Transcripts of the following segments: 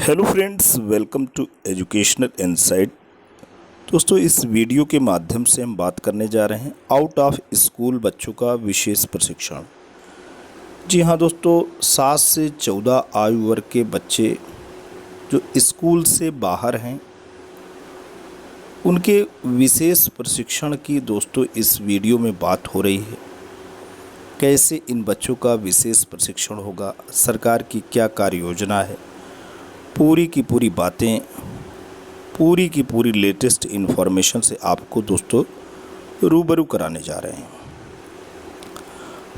Hello friends, welcome to educational insight. दोस्तों, इस video के माध्यम से हम बात करने जा रहे हैं आउट ऑफ स्कूल बच्चों का विशेष प्रशिक्षण। जी हाँ दोस्तों, 7 से 14 आयु वर्ग के बच्चे जो स्कूल से बाहर हैं उनके विशेष प्रशिक्षण की दोस्तों इस वीडियो में बात हो रही है। कैसे इन बच्चों का विशेष प्रशिक्षण होगा, सरकार की क्या कार्य योजना है, पूरी की पूरी बातें, पूरी की पूरी लेटेस्ट इन्फॉर्मेशन से आपको दोस्तों रूबरू कराने जा रहे हैं।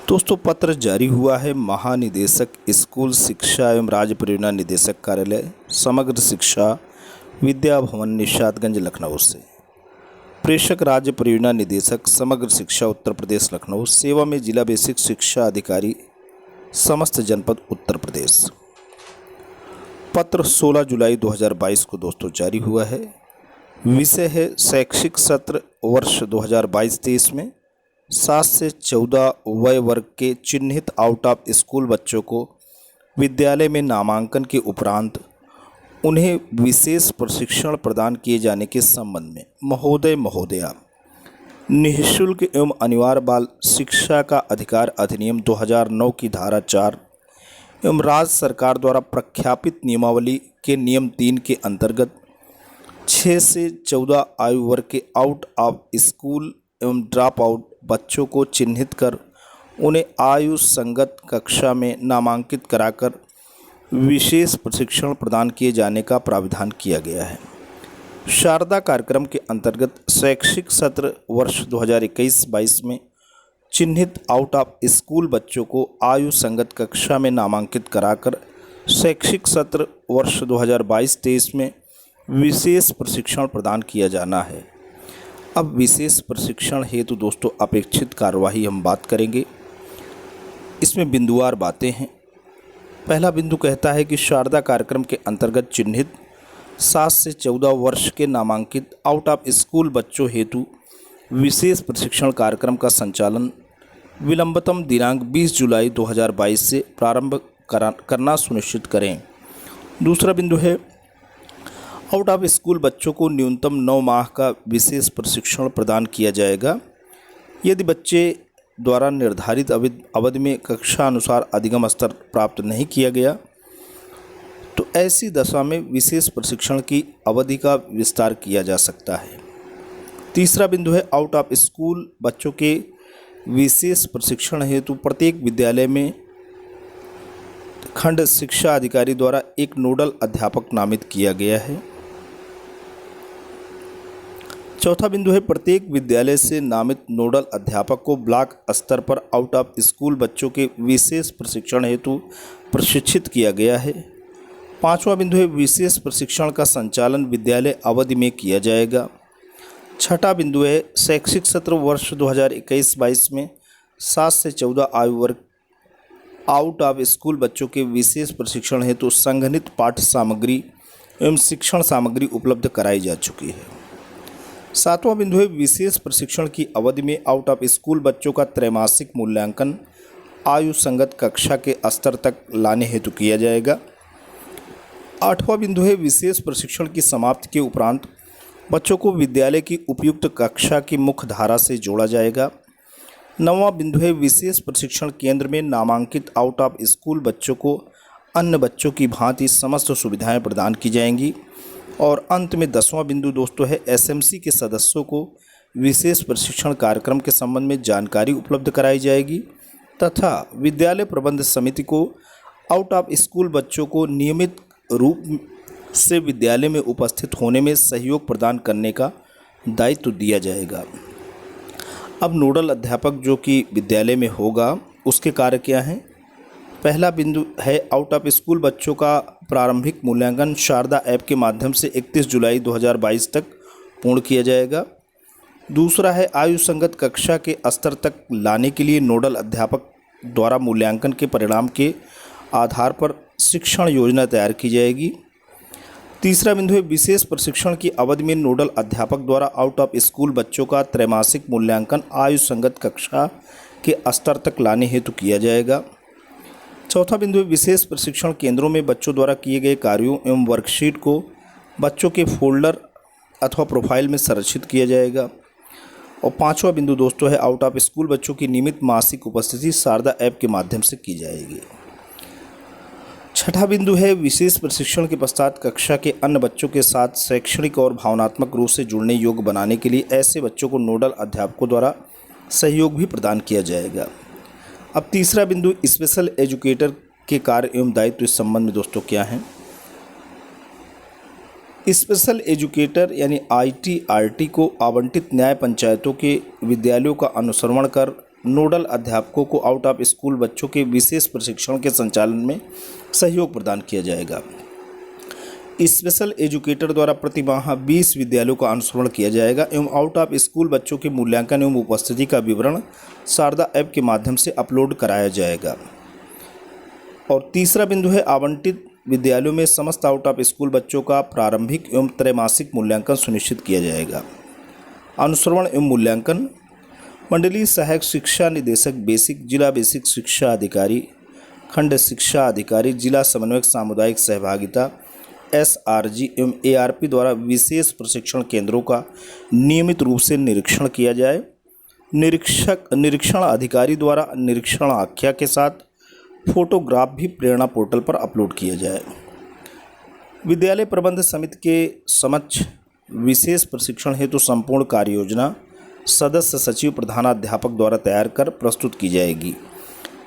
दोस्तों, पत्र जारी हुआ है महानिदेशक स्कूल शिक्षा एवं राज्य परियोजना निदेशक कार्यालय समग्र शिक्षा विद्या भवन निशातगंज लखनऊ से। प्रेषक राज्य परियोजना निदेशक समग्र शिक्षा उत्तर प्रदेश लखनऊ। सेवा में जिला बेसिक शिक्षा अधिकारी समस्त जनपद उत्तर प्रदेश। पत्र 16 जुलाई 2022 को दोस्तों जारी हुआ है। विषय है शैक्षिक सत्र वर्ष 2022-23 में 7 से 14 वय वर्ग के चिन्हित आउट ऑफ स्कूल बच्चों को विद्यालय में नामांकन के उपरांत उन्हें विशेष प्रशिक्षण प्रदान किए जाने के संबंध में महोदय महोदया निःशुल्क एवं अनिवार्य बाल शिक्षा का अधिकार अधिनियम 2009 की धारा 4 एवं राज्य सरकार द्वारा प्रख्यापित नियमावली के नियम 3 के अंतर्गत 6 से 14 आयु वर्ग के आउट ऑफ स्कूल एवं ड्रॉप आउट बच्चों को चिन्हित कर उन्हें आयु संगत कक्षा में नामांकित कराकर विशेष प्रशिक्षण प्रदान किए जाने का प्राविधान किया गया है। शारदा कार्यक्रम के अंतर्गत शैक्षिक सत्र वर्ष 2021-22 में चिन्हित आउट ऑफ स्कूल बच्चों को आयु संगत कक्षा में नामांकित कराकर शैक्षिक सत्र वर्ष 2022-23 में विशेष प्रशिक्षण प्रदान किया जाना है। अब विशेष प्रशिक्षण हेतु दोस्तों अपेक्षित कार्यवाही हम बात करेंगे। इसमें बिंदुवार बातें हैं। पहला बिंदु कहता है कि शारदा कार्यक्रम के अंतर्गत चिन्हित 7 से 14 वर्ष के नामांकित आउट ऑफ स्कूल बच्चों हेतु विशेष प्रशिक्षण कार्यक्रम का संचालन विलंबतम दिनांक 20 जुलाई 2022 से प्रारंभ करना सुनिश्चित करें। दूसरा बिंदु है आउट ऑफ स्कूल बच्चों को न्यूनतम 9 माह का विशेष प्रशिक्षण प्रदान किया जाएगा। यदि बच्चे द्वारा निर्धारित अवधि में कक्षा अनुसार अधिगम स्तर प्राप्त नहीं किया गया तो ऐसी दशा में विशेष प्रशिक्षण की अवधि का विस्तार किया जा सकता है। तीसरा बिंदु है आउट ऑफ स्कूल बच्चों के विशेष प्रशिक्षण हेतु प्रत्येक विद्यालय में खंड शिक्षा अधिकारी द्वारा एक नोडल अध्यापक नामित किया गया है। चौथा बिंदु है प्रत्येक विद्यालय से नामित नोडल अध्यापक को ब्लॉक स्तर पर आउट ऑफ स्कूल बच्चों के विशेष प्रशिक्षण हेतु प्रशिक्षित किया गया है। पांचवा बिंदु है विशेष प्रशिक्षण का संचालन विद्यालय अवधि में किया जाएगा। छठा बिंदु है शैक्षिक सत्र वर्ष 2021-22 में 7 से 14 आयु वर्ग आउट ऑफ स्कूल बच्चों के विशेष प्रशिक्षण हेतु संघनित पाठ्य सामग्री एवं शिक्षण सामग्री उपलब्ध कराई जा चुकी है। सातवां बिंदु है विशेष प्रशिक्षण की अवधि में आउट ऑफ स्कूल बच्चों का त्रैमासिक मूल्यांकन आयु संगत कक्षा के स्तर तक लाने हेतु किया जाएगा। आठवां बिंदु है विशेष प्रशिक्षण की समाप्ति के उपरांत बच्चों को विद्यालय की उपयुक्त कक्षा की मुख्य धारा से जोड़ा जाएगा। नौवां बिंदु है विशेष प्रशिक्षण केंद्र में नामांकित आउट ऑफ स्कूल बच्चों को अन्य बच्चों की भांति समस्त सुविधाएं प्रदान की जाएंगी। और अंत में 10वां बिंदु दोस्तों है एसएमसी के सदस्यों को विशेष प्रशिक्षण कार्यक्रम के संबंध में जानकारी उपलब्ध कराई जाएगी तथा विद्यालय प्रबंध समिति को आउट ऑफ स्कूल बच्चों को नियमित रूप से विद्यालय में उपस्थित होने में सहयोग प्रदान करने का दायित्व दिया जाएगा। अब नोडल अध्यापक जो कि विद्यालय में होगा उसके कार्य क्या हैं। पहला बिंदु है आउट ऑफ स्कूल बच्चों का प्रारंभिक मूल्यांकन शारदा ऐप के माध्यम से 31 जुलाई 2022 तक पूर्ण किया जाएगा। दूसरा है आयु संगत कक्षा के स्तर तक लाने के लिए नोडल अध्यापक द्वारा मूल्यांकन के परिणाम के आधार पर शिक्षण योजना तैयार की जाएगी। तीसरा बिंदु है विशेष प्रशिक्षण की अवधि में नोडल अध्यापक द्वारा आउट ऑफ स्कूल बच्चों का त्रैमासिक मूल्यांकन आयु संगत कक्षा के स्तर तक लाने हेतु किया जाएगा। चौथा बिंदु है विशेष प्रशिक्षण केंद्रों में बच्चों द्वारा किए गए कार्यों एवं वर्कशीट को बच्चों के फोल्डर अथवा प्रोफाइल में संरक्षित किया जाएगा। और पांचवा बिंदु दोस्तों है आउट ऑफ स्कूल बच्चों की नियमित मासिक उपस्थिति शारदा ऐप के माध्यम से की जाएगी। छठा बिंदु है विशेष प्रशिक्षण के पश्चात कक्षा के अन्य बच्चों के साथ शैक्षणिक और भावनात्मक रूप से जुड़ने योग्य बनाने के लिए ऐसे बच्चों को नोडल अध्यापकों द्वारा सहयोग भी प्रदान किया जाएगा। अब तीसरा बिंदु स्पेशल एजुकेटर के कार्य एवं दायित्व इस संबंध में दोस्तों क्या हैं। स्पेशल एजुकेटर यानी ITRT को आवंटित न्याय पंचायतों के विद्यालयों का अनुश्रवण कर नोडल अध्यापकों को आउट ऑफ स्कूल बच्चों के विशेष प्रशिक्षण के संचालन में सहयोग प्रदान किया जाएगा। स्पेशल एजुकेटर द्वारा प्रति माह 20 विद्यालयों का अनुश्रवण किया जाएगा एवं आउट ऑफ स्कूल बच्चों के मूल्यांकन एवं उपस्थिति का विवरण शारदा ऐप के माध्यम से अपलोड कराया जाएगा। और तीसरा बिंदु है आवंटित विद्यालयों में समस्त आउट ऑफ स्कूल बच्चों का प्रारंभिक एवं त्रैमासिक मूल्यांकन सुनिश्चित किया जाएगा। अनुश्रवण एवं मूल्यांकन मंडलीय सहायक शिक्षा निदेशक बेसिक, जिला बेसिक शिक्षा अधिकारी, खंड शिक्षा अधिकारी, जिला समन्वयक सामुदायिक सहभागिता SRG एवं ARP द्वारा विशेष प्रशिक्षण केंद्रों का नियमित रूप से निरीक्षण किया जाए। निरीक्षण अधिकारी द्वारा निरीक्षण आख्या के साथ फोटोग्राफ भी प्रेरणा पोर्टल पर अपलोड किया जाए। विद्यालय प्रबंध समिति के समक्ष विशेष प्रशिक्षण हेतु संपूर्ण कार्य योजना सदस्य सचिव प्रधानाध्यापक द्वारा तैयार कर प्रस्तुत की जाएगी।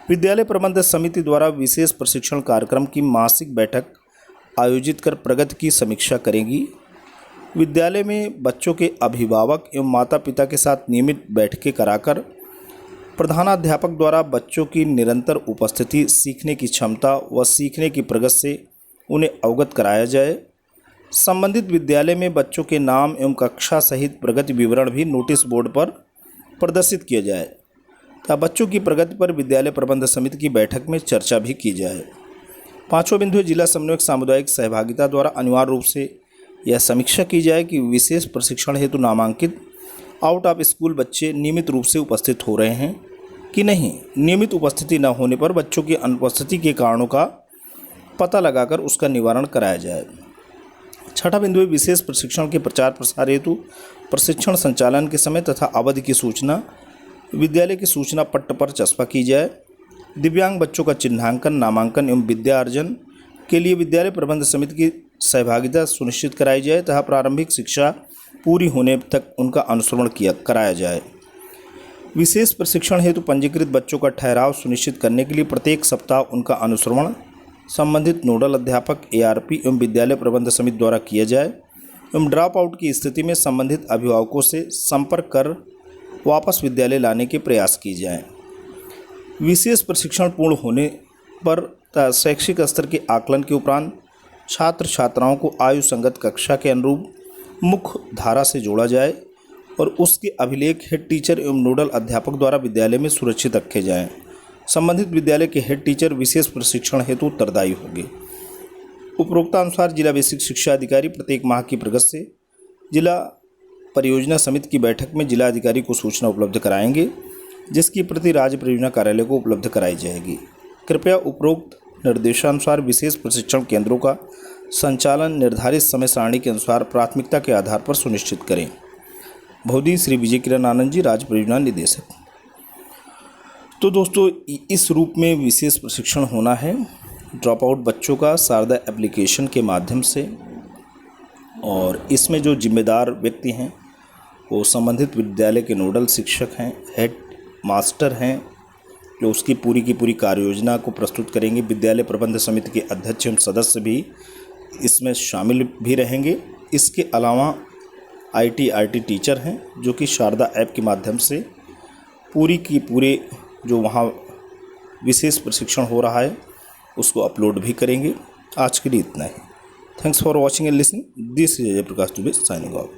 विद्यालय प्रबंध समिति द्वारा विशेष प्रशिक्षण कार्यक्रम की मासिक बैठक आयोजित कर प्रगति की समीक्षा करेगी। विद्यालय में बच्चों के अभिभावक एवं माता पिता के साथ नियमित बैठकें कराकर प्रधानाध्यापक द्वारा बच्चों की निरंतर उपस्थिति, सीखने की क्षमता व सीखने की प्रगति से उन्हें अवगत कराया जाए। संबंधित विद्यालय में बच्चों के नाम एवं कक्षा सहित प्रगति विवरण भी नोटिस बोर्ड पर प्रदर्शित किया जाए तथा बच्चों की प्रगति पर विद्यालय प्रबंध समिति की बैठक में चर्चा भी की जाए। पांचवा बिंदु है जिला समन्वयक सामुदायिक सहभागिता द्वारा अनिवार्य रूप से यह समीक्षा की जाए कि विशेष प्रशिक्षण हेतु नामांकित आउट ऑफ स्कूल बच्चे नियमित रूप से उपस्थित हो रहे हैं कि नहीं। नियमित उपस्थिति न होने पर बच्चों की अनुपस्थिति के कारणों का पता लगाकर उसका निवारण कराया जाए। छठा बिंदु है विशेष प्रशिक्षण के प्रचार प्रसार हेतु प्रशिक्षण संचालन के समय तथा अवधि की सूचना विद्यालय की सूचना पट्ट पर चस्पा की जाए। दिव्यांग बच्चों का चिन्हांकन, नामांकन एवं विद्या अर्जन के लिए विद्यालय प्रबंध समिति की सहभागिता सुनिश्चित कराई जाए तथा प्रारंभिक शिक्षा पूरी होने तक उनका अनुश्रवण कराया जाए। विशेष प्रशिक्षण हेतु पंजीकृत बच्चों का ठहराव सुनिश्चित करने के लिए प्रत्येक सप्ताह उनका अनुश्रवण संबंधित नोडल अध्यापक, ARP एवं विद्यालय प्रबंध समिति द्वारा किया जाए एवं ड्रॉप आउट की स्थिति में संबंधित अभिभावकों से संपर्क कर वापस विद्यालय लाने के प्रयास किए जाएँ। विशेष प्रशिक्षण पूर्ण होने पर शैक्षिक स्तर के आकलन के उपरांत छात्र छात्राओं को आयु संगत कक्षा के अनुरूप मुख्य धारा से जोड़ा जाए और उसके अभिलेख हेड टीचर एवं नोडल अध्यापक द्वारा विद्यालय में सुरक्षित रखे जाएं। संबंधित विद्यालय के हेड टीचर विशेष प्रशिक्षण हेतु उत्तरदायी होंगे। उपरोक्तानुसार जिला बेसिक शिक्षा अधिकारी प्रत्येक माह की प्रगति से जिला परियोजना समिति की बैठक में जिला अधिकारी को सूचना उपलब्ध कराएंगे, जिसकी प्रति राज्य परियोजना कार्यालय को उपलब्ध कराई जाएगी। कृपया उपरोक्त निर्देशानुसार विशेष प्रशिक्षण केंद्रों का संचालन निर्धारित समय सारणी के अनुसार प्राथमिकता के आधार पर सुनिश्चित करें। भौदी श्री विजय किरण आनंद जी, राज्य परियोजना निदेशक। तो दोस्तों इस रूप में विशेष प्रशिक्षण होना है ड्रॉप आउट बच्चों का शारदा एप्लीकेशन के माध्यम से, और इसमें जो जिम्मेदार व्यक्ति हैं वो संबंधित विद्यालय के नोडल शिक्षक हैं, हेड मास्टर हैं, जो उसकी पूरी की पूरी कार्य योजना को प्रस्तुत करेंगे। विद्यालय प्रबंध समिति के अध्यक्ष एवं सदस्य भी इसमें शामिल भी रहेंगे। इसके अलावा ITRT टीचर हैं जो कि शारदा ऐप के माध्यम से पूरी की पूरे जो वहाँ विशेष प्रशिक्षण हो रहा है उसको अपलोड भी करेंगे। आज के लिए इतना ही। Thanks for watching and listening. This is Jai Prakash Dubey signing off.